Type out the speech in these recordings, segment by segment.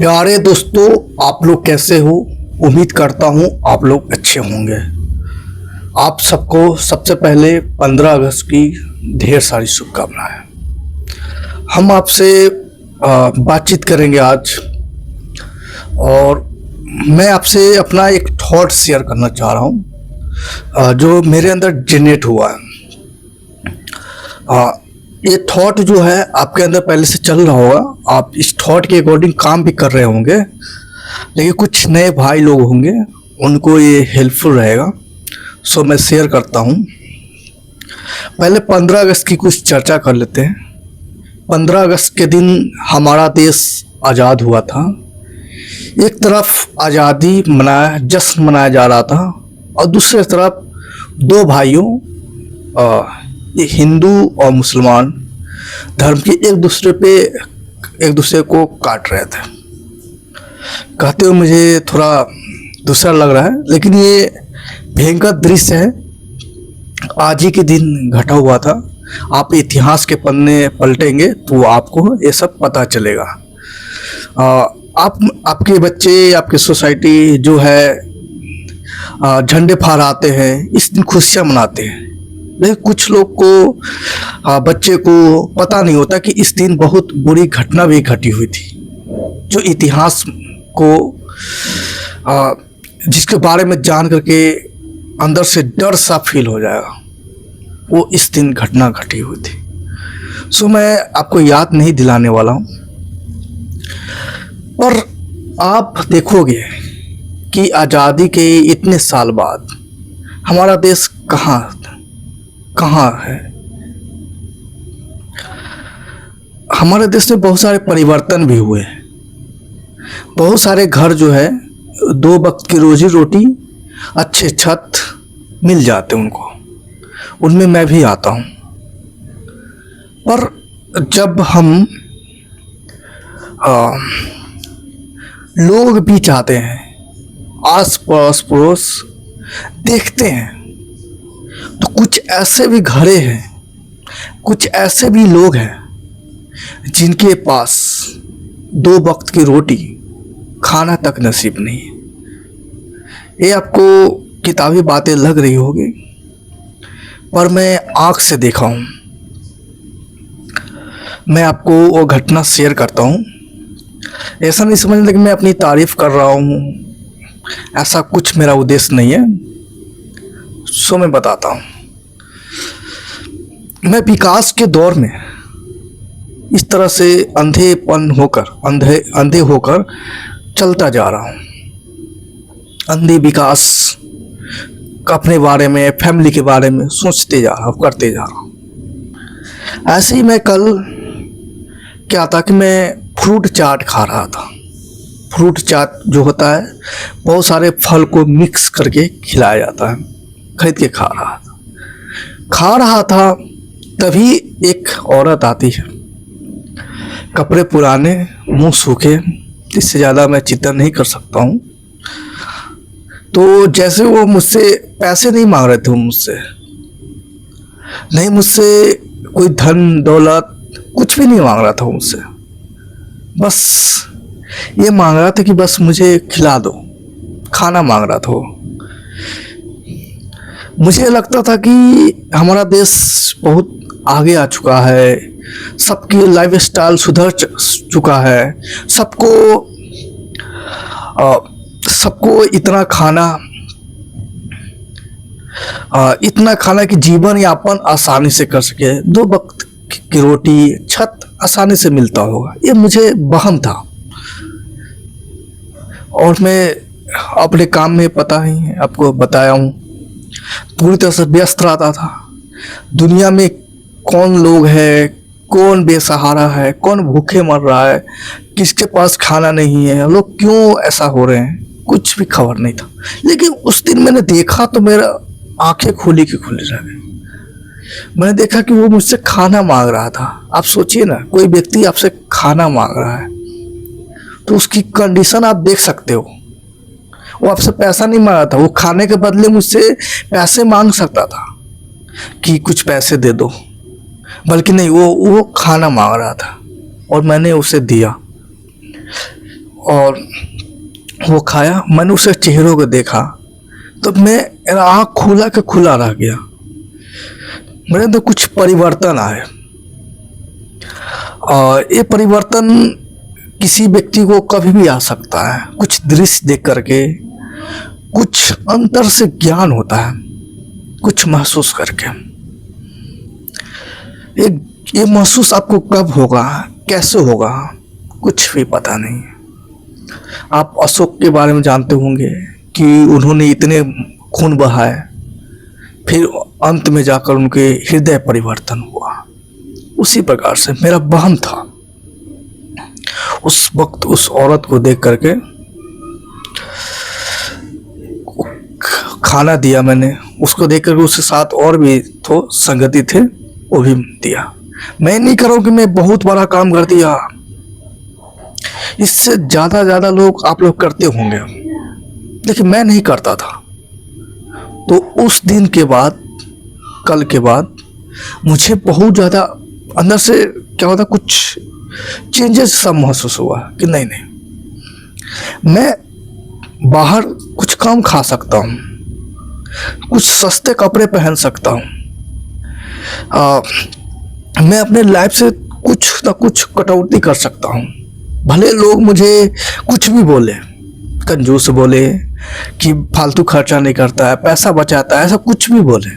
प्यारे दोस्तों, आप लोग कैसे हो। उम्मीद करता हूँ आप लोग अच्छे होंगे। आप सबको सबसे पहले 15 अगस्त की ढेर सारी शुभकामनाएं। हम आपसे बातचीत करेंगे आज, और मैं आपसे अपना एक थॉट शेयर करना चाह रहा हूँ जो मेरे अंदर जनरेट हुआ है। ये थॉट जो है आपके अंदर पहले से चल रहा होगा, आप इस थॉट के अकॉर्डिंग काम भी कर रहे होंगे, लेकिन कुछ नए भाई लोग होंगे उनको ये हेल्पफुल रहेगा। सो मैं शेयर करता हूँ। पहले 15 अगस्त की कुछ चर्चा कर लेते हैं। 15 अगस्त के दिन हमारा देश आज़ाद हुआ था। एक तरफ आज़ादी मनाया, जश्न मनाया जा रहा था, और दूसरी तरफ दो भाइयों ये हिंदू और मुसलमान धर्म की एक दूसरे को काट रहे थे। कहते हुए मुझे थोड़ा दूसरा लग रहा है, लेकिन ये भयंकर दृश्य है, आज ही के दिन घटा हुआ था। आप इतिहास के पन्ने पलटेंगे तो आपको ये सब पता चलेगा। आपके बच्चे, आपकी सोसाइटी जो है झंडे फहराते हैं, इस दिन खुशियाँ मनाते हैं, लेकिन कुछ लोग को बच्चे को पता नहीं होता कि इस दिन बहुत बुरी घटना भी घटी हुई थी, जो इतिहास को जिसके बारे में जान करके अंदर से डर सा फील हो जाएगा। वो इस दिन घटना घटी हुई थी। सो मैं आपको याद नहीं दिलाने वाला हूँ, पर आप देखोगे कि आज़ादी के इतने साल बाद हमारा देश कहाँ है। हमारे देश में बहुत सारे परिवर्तन भी हुए। बहुत सारे घर जो है 2 वक्त की रोजी रोटी, अच्छे छत मिल जाते उनको, उनमें मैं भी आता हूँ। पर जब हम लोग भी चाहते हैं, आस पड़ोस देखते हैं, तो कुछ ऐसे भी घरे हैं, कुछ ऐसे भी लोग हैं जिनके पास 2 वक्त की रोटी, खाना तक नसीब नहीं है। ये आपको किताबी बातें लग रही होगी, पर मैं आँख से देखा हूँ। मैं आपको वो घटना शेयर करता हूँ। ऐसा नहीं समझना कि मैं अपनी तारीफ कर रहा हूँ, ऐसा कुछ मेरा उद्देश्य नहीं है। सो मैं बताता हूँ। मैं विकास के दौर में इस तरह से अंधे होकर चलता जा रहा हूँ। अंधे विकास का अपने बारे में, फैमिली के बारे में सोचते जा रहा हूँ, करते जा रहा हूँ। ऐसे ही मैं कल क्या था कि मैं फ्रूट चाट खा रहा था। फ्रूट चाट जो होता है, बहुत सारे फल को मिक्स करके खिलाया जाता है, खरीद के खा रहा था। तभी एक औरत आती है, कपड़े पुराने, मुंह सूखे, इससे ज़्यादा मैं चित्रण नहीं कर सकता हूँ। तो जैसे वो मुझसे पैसे नहीं मांग रहे थे, मुझसे कोई धन दौलत कुछ भी नहीं मांग रहा था मुझसे। बस ये मांग रहा था कि बस मुझे खिला दो, खाना मांग रहा था वो। मुझे लगता था कि हमारा देश बहुत आगे आ चुका है, सबकी लाइफस्टाइल सुधर चुका है, सबको इतना खाना कि जीवन यापन आसानी से कर सके, 2 वक्त की रोटी, छत आसानी से मिलता होगा, ये मुझे वहम था। और मैं अपने काम में, पता ही आपको बताया हूँ, पूरी तरह से व्यस्त रहता था। दुनिया में कौन लोग है, कौन बेसहारा है, कौन भूखे मर रहा है, किसके पास खाना नहीं है, लोग क्यों ऐसा हो रहे हैं, कुछ भी खबर नहीं था। लेकिन उस दिन मैंने देखा तो मेरा आंखें खुली की खुली रह गई। मैंने देखा कि वो मुझसे खाना मांग रहा था। आप सोचिए ना, कोई व्यक्ति आपसे खाना मांग रहा है तो उसकी कंडीशन आप देख सकते हो। वो आपसे पैसा नहीं मांगा था, वो खाने के बदले मुझसे पैसे मांग सकता था कि कुछ पैसे दे दो, बल्कि नहीं, वो खाना मांग रहा था और मैंने उसे दिया। और वो खाया। मैंने उसके चेहरों को देखा तो मेरा आँख खुला के खुला रह गया। मेरे अंदर कुछ परिवर्तन आए और ये परिवर्तन किसी व्यक्ति को कभी भी आ सकता है। कुछ दृश्य देख करके कुछ अंतर से ज्ञान होता है, कुछ महसूस करके। ये महसूस आपको कब होगा, कैसे होगा, कुछ भी पता नहीं। आप अशोक के बारे में जानते होंगे कि उन्होंने इतने खून बहाए, फिर अंत में जाकर उनके हृदय परिवर्तन हुआ। उसी प्रकार से मेरा बहन था। उस वक्त उस औरत को देख करके खाना दिया मैंने, उसको देख करके उसके साथ और भी तो संगति थे, वो भी दिया। मैं नहीं कर रहा हूँ कि मैं बहुत बड़ा काम कर दिया, इससे ज़्यादा लोग आप लोग करते होंगे, लेकिन मैं नहीं करता था। तो उस दिन के बाद, कल के बाद मुझे बहुत ज़्यादा अंदर से क्या होता, कुछ चेंजेस सा महसूस हुआ कि नहीं, मैं बाहर कुछ कम खा सकता हूँ, कुछ सस्ते कपड़े पहन सकता हूँ, मैं अपने लाइफ से कुछ ना कुछ कटौती कर सकता हूँ। भले लोग मुझे कुछ भी बोले, कंजूस बोले कि फालतू खर्चा नहीं करता है, पैसा बचाता है, ऐसा कुछ भी बोले,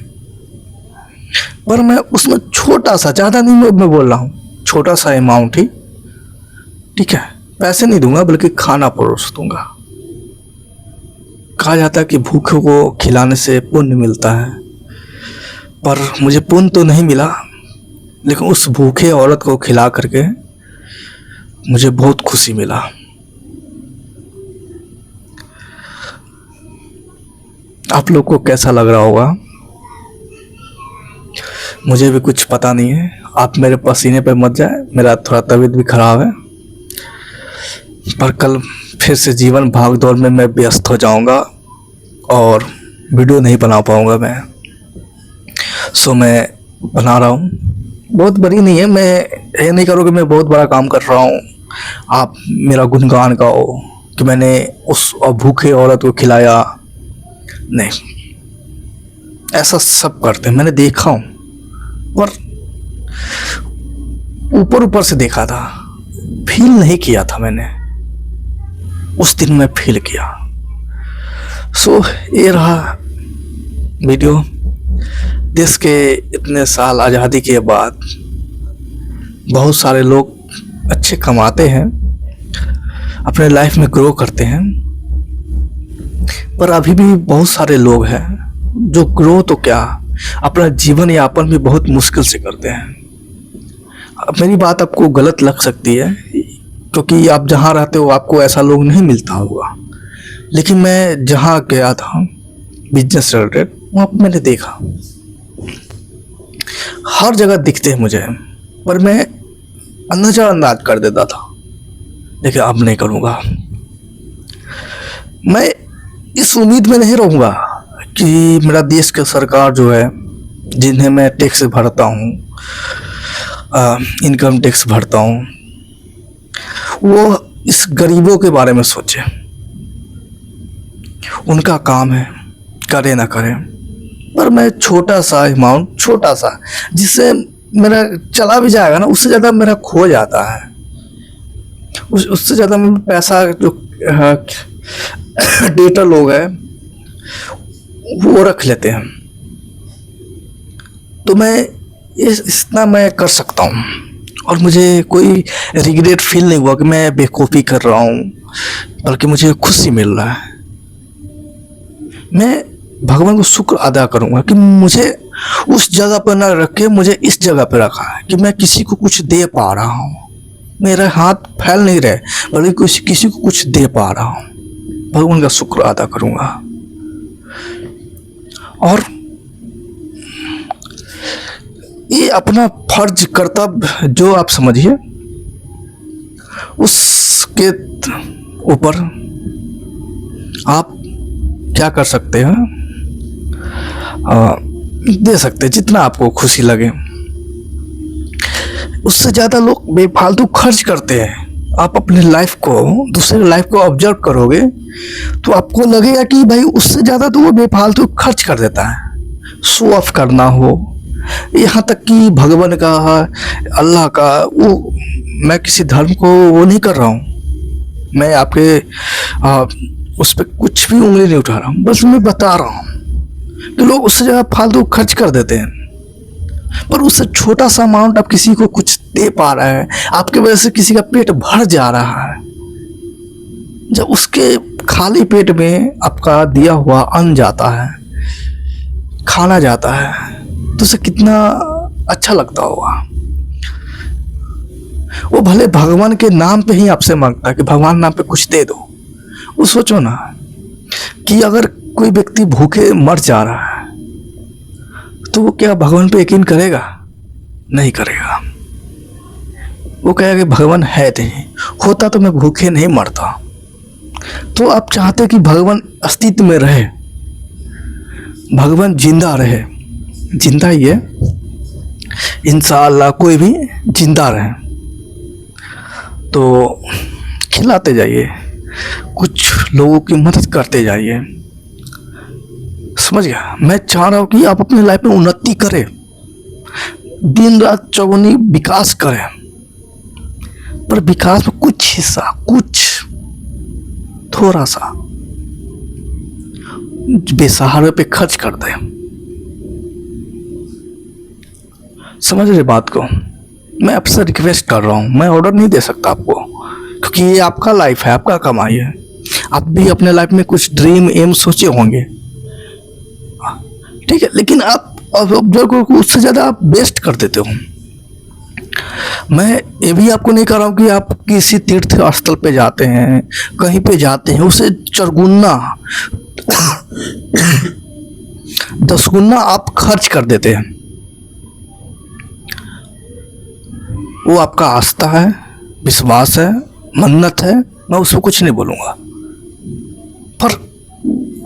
पर मैं उसमें छोटा सा, ज़्यादा नहीं मैं बोल रहा हूँ, छोटा सा अमाउंट ही, ठीक है, पैसे नहीं दूंगा बल्कि खाना परोस दूंगा। कहा जाता है कि भूखे को खिलाने से पुण्य मिलता है, पर मुझे पुण्य तो नहीं मिला, लेकिन उस भूखे औरत को खिला करके मुझे बहुत खुशी मिला। आप लोग को कैसा लग रहा होगा मुझे भी कुछ पता नहीं है। आप मेरे पसीने पे मत जाए, मेरा थोड़ा तबीयत भी खराब है, पर कल फिर से जीवन भाग दौड़ में मैं व्यस्त हो जाऊंगा और वीडियो नहीं बना पाऊंगा मैं। सो मैं बना रहा हूँ, बहुत बड़ी नहीं है, मैं ये नहीं करूँ कि मैं बहुत बड़ा काम कर रहा हूँ, आप मेरा गुणगान गाओ कि मैंने उस भूखे औरत को खिलाया। नहीं, ऐसा सब करते हैं, मैंने देखा हूँ, पर ऊपर से देखा था, फील नहीं किया था मैंने। उस दिन मैं फील किया। सो ये रहा वीडियो। देश के इतने साल आज़ादी के बाद बहुत सारे लोग अच्छे कमाते हैं, अपने लाइफ में ग्रो करते हैं, पर अभी भी बहुत सारे लोग हैं जो ग्रो तो क्या, अपना जीवन यापन भी बहुत मुश्किल से करते हैं। अब मेरी बात आपको गलत लग सकती है, क्योंकि आप जहाँ रहते हो आपको ऐसा लोग नहीं मिलता होगा, लेकिन मैं जहाँ गया था बिजनेस रिलेटेड, वहाँ मैंने देखा हर जगह दिखते हैं मुझे, पर मैं नज़रअंदाज कर देता था, लेकिन अब नहीं करूँगा। मैं इस उम्मीद में नहीं रहूँगा कि मेरा देश का सरकार जो है, जिन्हें मैं टैक्स भरता हूँ, इनकम टैक्स भरता हूँ, वो इस गरीबों के बारे में सोचे। उनका काम है, करे ना करे, पर मैं छोटा सा अमाउंट, छोटा सा, जिससे मेरा चला भी जाएगा ना, उससे ज़्यादा मेरा खो जाता है, उससे ज़्यादा मेरा पैसा जो डेटा लोग हैं वो रख लेते हैं। तो मैं इतना मैं कर सकता हूँ और मुझे कोई रिग्रेट फील नहीं हुआ कि मैं बेवकूफ़ी कर रहा हूँ, बल्कि मुझे खुशी मिल रहा है। मैं भगवान को शुक्र अदा करूँगा कि मुझे उस जगह पर ना रख के मुझे इस जगह पर रखा है कि मैं किसी को कुछ दे पा रहा हूँ, मेरे हाथ फैल नहीं रहे, बल्कि किसी को कुछ दे पा रहा हूँ। भगवान का शुक्र अदा करूँगा। और ये अपना फर्ज, कर्तव्य जो आप समझिए, उसके ऊपर आप क्या कर सकते हैं, दे सकते हैं जितना आपको खुशी लगे। उससे ज़्यादा लोग बेफालतू खर्च करते हैं आप अपने लाइफ को, दूसरे लाइफ को ऑब्जर्व करोगे तो आपको लगेगा कि भाई उससे ज़्यादा तो वो बेफालतू खर्च कर देता है। शो ऑफ करना हो, यहाँ तक कि भगवान का, अल्लाह का, वो मैं किसी धर्म को वो नहीं कर रहा हूँ, मैं आपके उस पर कुछ भी उंगली नहीं उठा रहा हूँ, बस मैं बता रहा हूँ कि लोग उससे ज़्यादा फालतू खर्च कर देते हैं। पर उससे छोटा सा अमाउंट आप किसी को कुछ दे पा रहे हैं, आपके वजह से किसी का पेट भर जा रहा है। जब उसके खाली पेट में आपका दिया हुआ अन्न जाता है, खाना जाता है, तो उसे कितना अच्छा लगता होगा। वो भले भगवान के नाम पे ही आपसे मांगता है कि भगवान नाम पे कुछ दे दो। वो सोचो ना कि अगर कोई व्यक्ति भूखे मर जा रहा है तो वो क्या भगवान पे यकीन करेगा? नहीं करेगा। वो कहेगा कि भगवान है नहीं, होता तो मैं भूखे नहीं मरता। तो आप चाहते कि भगवान अस्तित्व में रहे, भगवान जिंदा रहे, जिंदा ही है, इंशाअल्लाह कोई भी जिंदा रहे। तो खिलाते जाइए, कुछ लोगों की मदद करते जाइए, समझ गया? मैं चाह रहा हूँ कि आप अपनी लाइफ में उन्नति करें, दिन रात चौगुनी विकास करें, पर विकास में कुछ हिस्सा, कुछ थोड़ा सा बेसहारे पे खर्च कर दें। समझ रहे बात को? मैं आपसे रिक्वेस्ट कर रहा हूँ, मैं ऑर्डर नहीं दे सकता आपको, क्योंकि ये आपका लाइफ है, आपका कमाई है। आप भी अपने लाइफ में कुछ ड्रीम एम सोचे होंगे, ठीक है, लेकिन आप ऑब्जर्व करो उससे ज़्यादा आप वेस्ट कर देते हो। मैं ये भी आपको नहीं कह रहा हूँ कि आप किसी तीर्थ स्थल पे जाते हैं, कहीं पे जाते हैं, उसे चरगुना 10 गुना आप खर्च कर देते हैं। वो आपका आस्था है, विश्वास है, मन्नत है, मैं उसको कुछ नहीं बोलूँगा। पर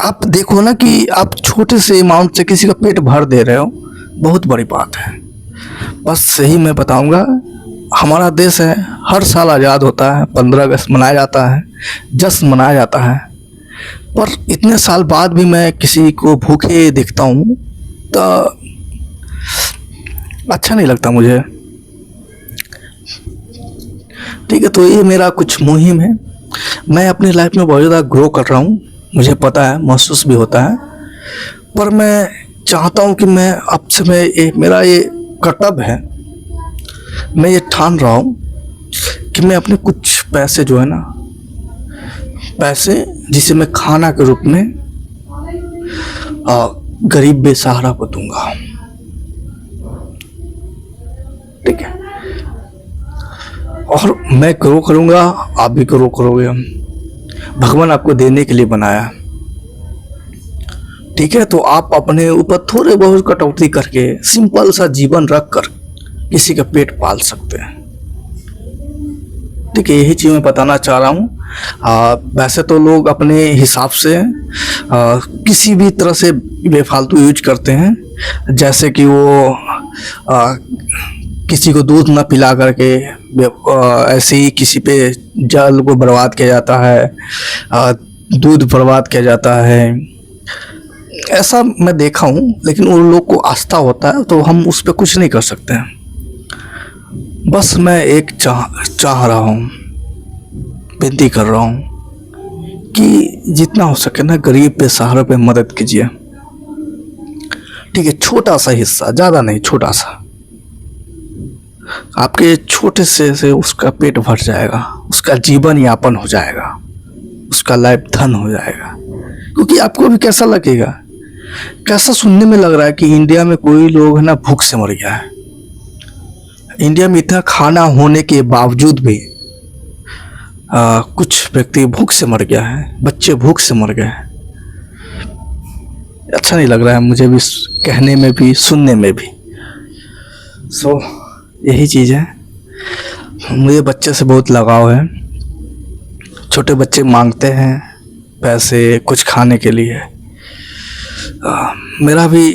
आप देखो ना कि आप छोटे से अमाउंट से किसी का पेट भर दे रहे हो, बहुत बड़ी बात है। बस यही मैं बताऊंगा। हमारा देश है, हर साल आज़ाद होता है, 15 अगस्त मनाया जाता है, जश्न मनाया जाता है, पर इतने साल बाद भी मैं किसी को भूखे देखता हूँ तो अच्छा नहीं लगता मुझे। ठीक है, तो ये मेरा कुछ मुहिम है। मैं अपनी लाइफ में बहुत ज़्यादा ग्रो कर रहा हूँ, मुझे पता है, महसूस भी होता है, पर मैं चाहता हूँ कि मैं आपसे मेरा ये कर्तव्य है, मैं ये ठान रहा हूँ कि मैं अपने कुछ पैसे जो है ना, पैसे जिसे मैं खाना के रूप में गरीब बेसहारा को दूंगा। ठीक है, और मैं ग्रो करूँगा, आप भी ग्रो करोगे। भगवान आपको देने के लिए बनाया, ठीक है, तो आप अपने ऊपर थोड़े बहुत कटौती करके सिंपल सा जीवन रख कर किसी का पेट पाल सकते हैं। ठीक है, यही चीज़ मैं बताना चाह रहा हूँ। वैसे तो लोग अपने हिसाब से किसी भी तरह से बेफालतू यूज करते हैं, जैसे कि वो किसी को दूध ना पिला करके ऐसे ही किसी पे जल को बर्बाद किया जाता है, दूध बर्बाद किया जाता है, ऐसा मैं देखा हूँ। लेकिन उन लोग को आस्था होता है तो हम उस पर कुछ नहीं कर सकते हैं। बस मैं एक चाह रहा हूँ, विनती कर रहा हूँ कि जितना हो सके ना गरीब पे सहारा पे मदद कीजिए। ठीक है, छोटा सा हिस्सा, ज़्यादा नहीं, छोटा सा। आपके छोटे से उसका पेट भर जाएगा, उसका जीवन यापन हो जाएगा, उसका लाइफ धन हो जाएगा। क्योंकि आपको भी कैसा लगेगा, कैसा सुनने में लग रहा है कि इंडिया में कोई लोग है ना भूख से मर गया है। इंडिया में इतना खाना होने के बावजूद भी कुछ व्यक्ति भूख से मर गया है, बच्चे भूख से मर गए। अच्छा नहीं लग रहा है मुझे भी कहने में भी, सुनने में भी। यही चीज़ है, मुझे बच्चे से बहुत लगाव है। छोटे बच्चे मांगते हैं पैसे कुछ खाने के लिए। मेरा भी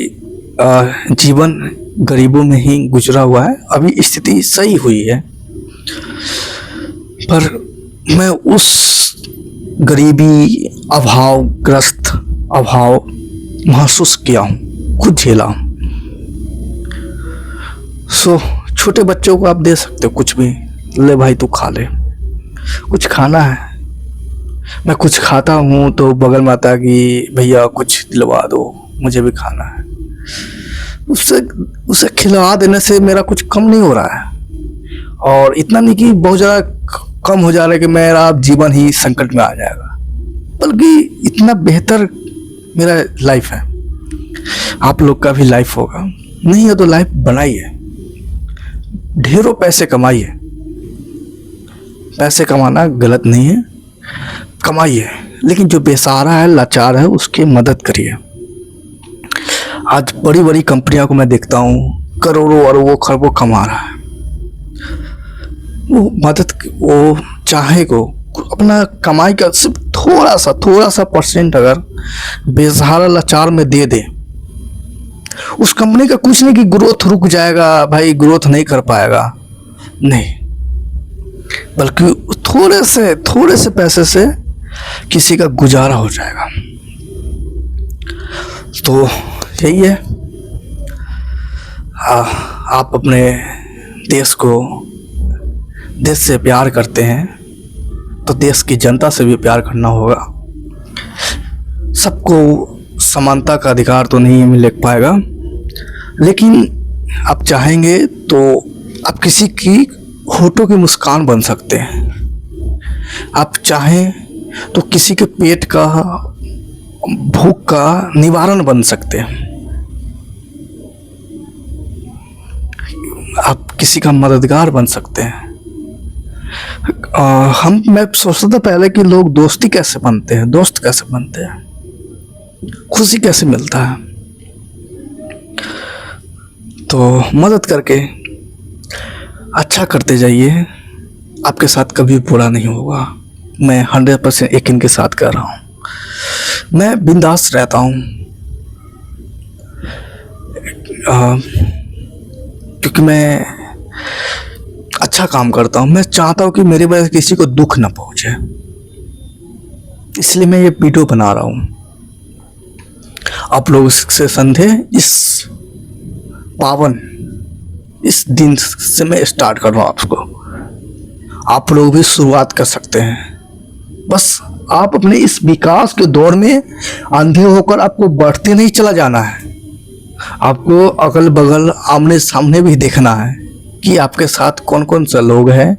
जीवन गरीबों में ही गुजरा हुआ है, अभी स्थिति सही हुई है। पर मैं उस गरीबी, अभाव महसूस किया हूँ, खुद झेला हूँ। छोटे बच्चों को आप दे सकते हो कुछ भी, ले भाई तू खा ले, कुछ खाना है। मैं कुछ खाता हूँ तो बगल में आता कि भैया कुछ दिलवा दो, मुझे भी खाना है। उसे खिला देने से मेरा कुछ कम नहीं हो रहा है, और इतना नहीं कि बहुत ज़्यादा कम हो जा रहा है कि मेरा जीवन ही संकट में आ जाएगा, बल्कि इतना बेहतर मेरा लाइफ है। आप लोग का भी लाइफ होगा, नहीं है तो लाइफ बनाइए, ढेरों पैसे कमाइए। पैसे कमाना गलत नहीं है, कमाइए, लेकिन जो बेसहारा है, लाचार है, उसकी मदद करिए। आज बड़ी बड़ी कंपनियों को मैं देखता हूँ, करोड़ों अरबों खरबों कमा रहा है। वो चाहे को अपना कमाई का सिर्फ थोड़ा सा परसेंट अगर बेसहारा लाचार में दे दे, उस कंपनी का कुछ नहीं कि ग्रोथ रुक जाएगा, भाई ग्रोथ नहीं कर पाएगा, नहीं, बल्कि थोड़े से पैसे से किसी का गुजारा हो जाएगा। तो यही है, आप अपने देश से प्यार करते हैं तो देश की जनता से भी प्यार करना होगा। सबको समानता का अधिकार तो नहीं मिल पाएगा, लेकिन आप चाहेंगे तो आप किसी की होठों की मुस्कान बन सकते हैं। आप चाहें तो किसी के पेट का, भूख का निवारण बन सकते हैं। आप किसी का मददगार बन सकते हैं। मैं सोचता था पहले कि लोग दोस्त कैसे बनते हैं, खुशी कैसे मिलता है। तो मदद करके अच्छा करते जाइए, आपके साथ कभी बुरा नहीं होगा। मैं 100% यकीन के साथ कह रहा हूँ। मैं बिंदास रहता हूँ, क्योंकि मैं अच्छा काम करता हूँ। मैं चाहता हूँ कि मेरी वजह से किसी को दुख ना पहुँचे, इसलिए मैं ये वीडियो बना रहा हूँ। आप लोग से संधे इस दिन से मैं स्टार्ट कर रहा हूँ आपको। आप लोग भी शुरुआत कर सकते हैं। बस आप अपने इस विकास के दौर में अंधे होकर आपको बढ़ते नहीं चला जाना है। आपको अगल बगल, आमने सामने भी देखना है कि आपके साथ कौन कौन से लोग हैं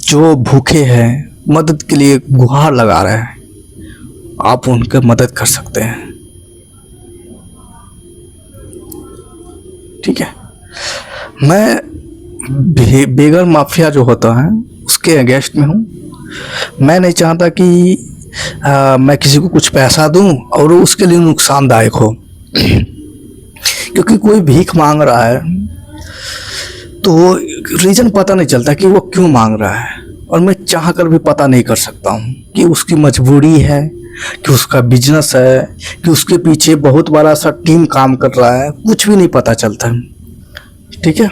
जो भूखे हैं, मदद के लिए गुहार लगा रहे हैं। आप उनकी मदद कर सकते हैं, ठीक है। मैं बेगर माफिया जो होता है उसके अगेंस्ट में हूँ। मैं नहीं चाहता कि मैं किसी को कुछ पैसा दूं और उसके लिए नुकसानदायक हो, क्योंकि कोई भीख मांग रहा है तो रीज़न पता नहीं चलता कि वो क्यों मांग रहा है, और मैं चाह कर भी पता नहीं कर सकता हूँ कि उसकी मजबूरी है, कि उसका बिजनेस है, कि उसके पीछे बहुत बड़ा सा टीम काम कर रहा है, कुछ भी नहीं पता चलता है, ठीक है।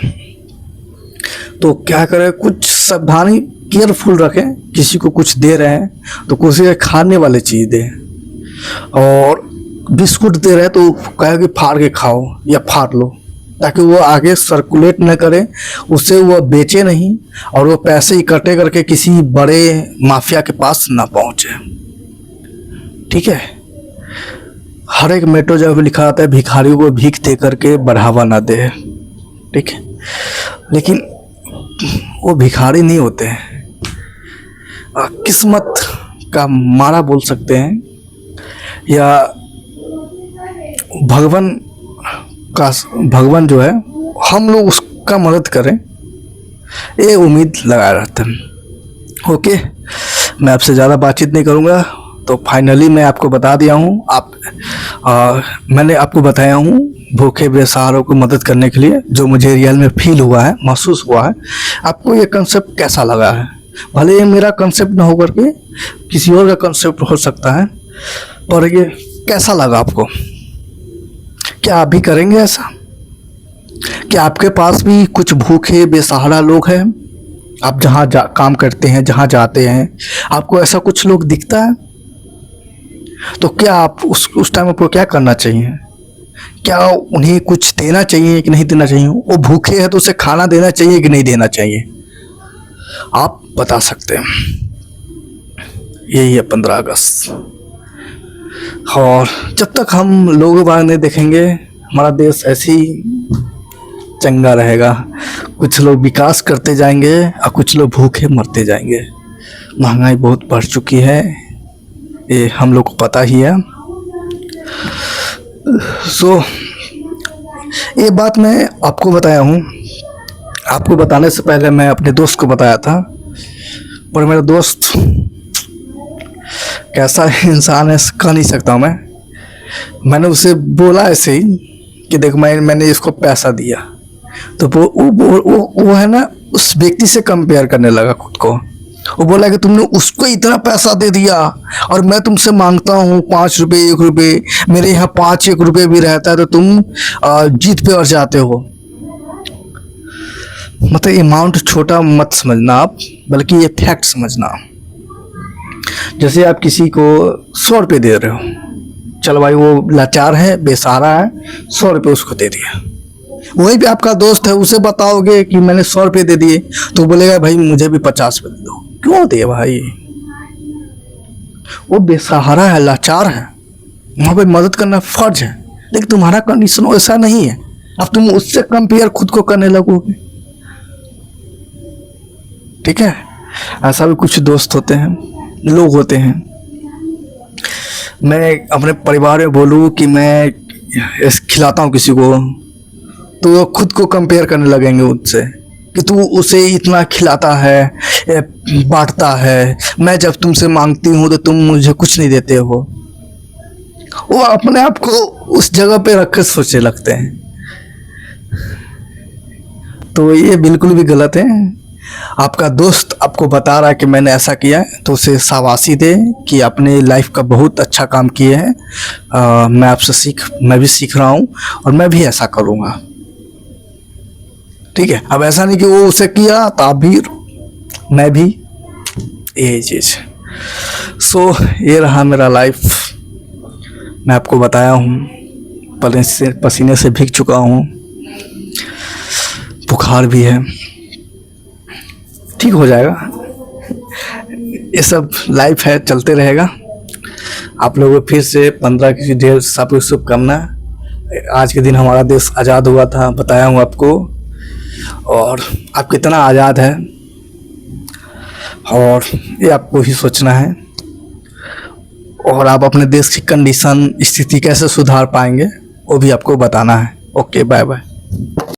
तो क्या करें, कुछ सावधानी, केयरफुल रखें। किसी को कुछ दे रहे हैं तो कोशिश खाने वाली चीज़ दें, और बिस्कुट दे रहे हैं तो कहे कि फाड़ के खाओ या फाड़ लो, ताकि वो आगे सर्कुलेट न करे, उससे वो बेचे नहीं और वो पैसे इकट्ठे करके किसी बड़े माफिया के पास ना पहुंचे, ठीक है। हर एक मेट्रो जगह लिखा आता है भिखारियों को भीख दे करके बढ़ावा ना दे, ठीक है, लेकिन वो भिखारी नहीं होते हैं, किस्मत का मारा बोल सकते हैं, या भगवान जो है, हम लोग उसका मदद करें, ये उम्मीद लगाए रहते हैं। ओके, मैं आपसे ज़्यादा बातचीत नहीं करूँगा। तो फाइनली मैं आपको बता दिया हूँ, मैंने आपको बताया हूँ भूखे बेसहारों को मदद करने के लिए, जो मुझे रियल में फील हुआ है, महसूस हुआ है। आपको ये कंसेप्ट कैसा लगा है? भले ये मेरा कंसेप्ट ना होकर के किसी और का कंसेप्ट हो सकता है, पर ये कैसा लगा आपको? क्या आप भी करेंगे ऐसा? क्या आपके पास भी कुछ भूखे बेसहारा लोग हैं? आप जहाँ काम करते हैं, जहाँ जाते हैं, आपको ऐसा कुछ लोग दिखता है, तो क्या आप उस टाइम आपको क्या करना चाहिए? क्या उन्हें कुछ देना चाहिए कि नहीं देना चाहिए? वो भूखे हैं तो उसे खाना देना चाहिए कि नहीं देना चाहिए? आप बता सकते हैं। यही है 15 अगस्त। और जब तक हम लोगों बाग नहीं देखेंगे, हमारा देश ऐसे ही चंगा रहेगा। कुछ लोग विकास करते जाएंगे और कुछ लोग भूखे मरते जाएंगे। महंगाई बहुत बढ़ चुकी है, ये हम लोग को पता ही है। सो ये बात मैं आपको बताया हूँ। आपको बताने से पहले मैं अपने दोस्त को बताया था, पर मेरा दोस्त कैसा इंसान है कह नहीं सकता मैंने उसे बोला ऐसे ही कि देख मैंने इसको पैसा दिया, तो वो है ना, उस व्यक्ति से कंपेयर करने लगा खुद को। वो बोला कि तुमने उसको इतना पैसा दे दिया और मैं तुमसे मांगता हूँ 5 रुपये 1 रुपये, मेरे यहाँ 5-1 रुपये भी रहता है तो तुम जीत पे और जाते हो। मतलब अमाउंट छोटा मत समझना आप, बल्कि ये फैक्ट समझना। जैसे आप किसी को 100 रुपये दे रहे हो, चलो भाई वो लाचार है, बेसहारा है, 100 रुपये उसको दे दिया। वही भी आपका दोस्त है, उसे बताओगे कि मैंने 100 रुपये दे दिए, तो बोलेगा भाई मुझे भी 50 रुपये दे दो। क्यों दे भाई? वो बेसहारा है, लाचार है, वहाँ पे मदद करना फर्ज है। लेकिन तुम्हारा कंडीशन ऐसा नहीं है, अब तुम उससे कंपेयर खुद को करने लगोगे। ठीक है, ऐसा भी कुछ दोस्त होते हैं, लोग होते हैं। मैं अपने परिवार में बोलूँ कि मैं खिलाता हूँ किसी को, तो वो खुद को कंपेयर करने लगेंगे उससे कि तू उसे इतना खिलाता है, बांटता है, मैं जब तुमसे मांगती हूँ तो तुम मुझे कुछ नहीं देते हो। वो अपने आप को उस जगह पे रख कर सोचने लगते हैं। तो ये बिल्कुल भी गलत है। आपका दोस्त आपको बता रहा है कि मैंने ऐसा किया है, तो उसे शाबाशी दे कि अपने लाइफ का बहुत अच्छा काम किए हैं। मैं भी सीख रहा हूँ और मैं भी ऐसा करूँगा। ठीक है, अब ऐसा नहीं कि वो उसे किया तो आप भी, मैं भी, यही चीज़। सो ये रहा मेरा लाइफ। मैं आपको बताया हूँ, पसीने से भीग चुका हूँ, बुखार भी है, ठीक हो जाएगा। ये सब लाइफ है, चलते रहेगा। आप लोगों को फिर से 15 की ढेर सारी शुभकामना। आज के दिन हमारा देश आज़ाद हुआ था, बताया हूँ आपको, और आप कितना आज़ाद है और ये आपको ही सोचना है। और आप अपने देश की कंडीशन, स्थिति कैसे सुधार पाएंगे वो भी आपको बताना है। Okay, bye bye.